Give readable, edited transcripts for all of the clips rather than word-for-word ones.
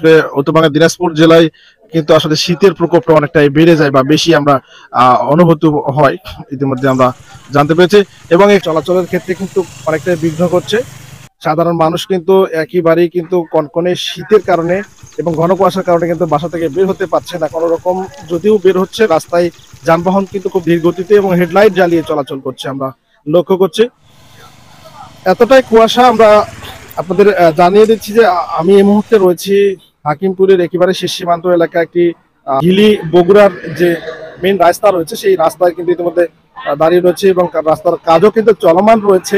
করে উত্তরবঙ্গের দিনাজপুর জেলায় কিন্তু আসলে শীতের প্রকোপটা অনেকটাই বেড়ে যায় বা বেশি আমরা অনুভূত হয়, ইতিমধ্যে আমরা জানতে পেরেছি। এবং এই চলাচলের ক্ষেত্রে কিন্তু অনেকটাই বিঘ্ন করছে। সাধারণ মানুষ কিন্তু একেবারেই কিন্তু কনকনে শীতের কারণে এবং ঘন কুয়াশার কারণে কিন্তু বাসা থেকে বের হতে পারছে না কোনো রকম। যদিও বের হচ্ছে, রাস্তায় যানবাহন কিন্তু খুব ধীর গতিতে এবং হেডলাইট জ্বালিয়ে চলাচল করছে, আমরা লক্ষ্য করছি। এতটাই কুয়াশা। আমরা আপনাদের জানিয়ে দিচ্ছি যে আমি এই মুহূর্তে রয়েছি হাকিমপুরের একেবারে শেষ সীমান্ত এলাকা, একটি হিলি বগুড়ার যে মেইন রাস্তা রয়েছে সেই রাস্তায় কিন্তু ইতিমধ্যে দাঁড়িয়ে রয়েছে এবং রাস্তার কাজও কিন্তু চলমান রয়েছে।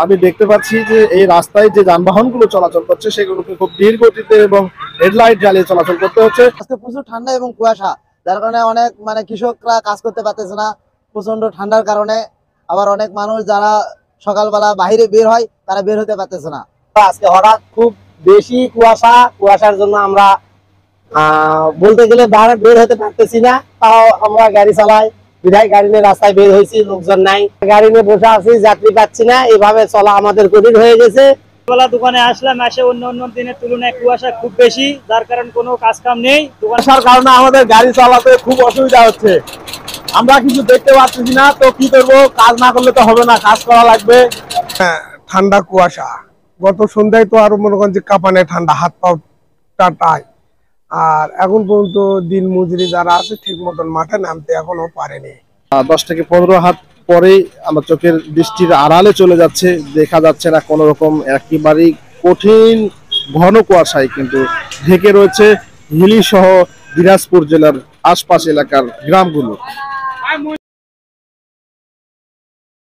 আমি দেখতে পাচ্ছি যে এই রাস্তায় যে যানবাহনগুলো চলাচল করছে সেগুলোকে খুব ধীর গতিতে এবং হেডলাইট জ্বালিয়ে চলাচল করতে হচ্ছে। আজকে প্রচুর ঠান্ডা এবং কুয়াশা, যার কারণে অনেক কৃষকরা কাজ করতে পারতেছে না প্রচন্ড ঠান্ডার কারণে। আবার অনেক মানুষ যারা সকালবেলা বাইরে বের হয় তারা বের হতে পারতেছে না। আজকে হঠাৎ খুব বেশি কুয়াশার জন্য আমরা বলতে গেলে বাইরে বের হতে পারতেছি না। তাও আমরা গাড়ি চালাই, বিধায় গাড়ি নিয়ে রাস্তায় বের হয়েছি, লোকজন নাই, গাড়ি নিয়ে বসে আছি, যাত্রী পাচ্ছি না। এইভাবে চলা আমাদের কঠিন হয়ে গেছে। দোকানে আসলাম, এসে অন্য দিনের তুলনায় কুয়াশা খুব বেশি, যার কারণে কোনো কাজ কাম নেই। কুয়াশার কারণে আমাদের গাড়ি চালাতে খুব অসুবিধা হচ্ছে। আমরা কিছু দেখতে পাচ্ছি না, তো কি করবো? কাজ না করলে তো হবে না, কাজ করা লাগবে। ঠান্ডা কুয়াশা, গত সন্ধ্যায় তো আরো মনে করেন যে কাঁপানে ঠান্ডা, হাত পাও টাটায়। আর এখন পর্যন্ত দিন মজুরি যারা আছে ঠিক মতন মাঠে নামতে এখনো পারেনি। 10 থেকে 15 হাত পরেই আমার চোখের দৃষ্টির আড়ালে চলে যাচ্ছে, দেখা যাচ্ছে না কোনো রকম। একেবারেই কঠিন ঘন কুয়াশায় কিন্তু ঢেকে রয়েছে হিলি সহ দিনাজপুর জেলার আশপাশ এলাকার গ্রামগুলো।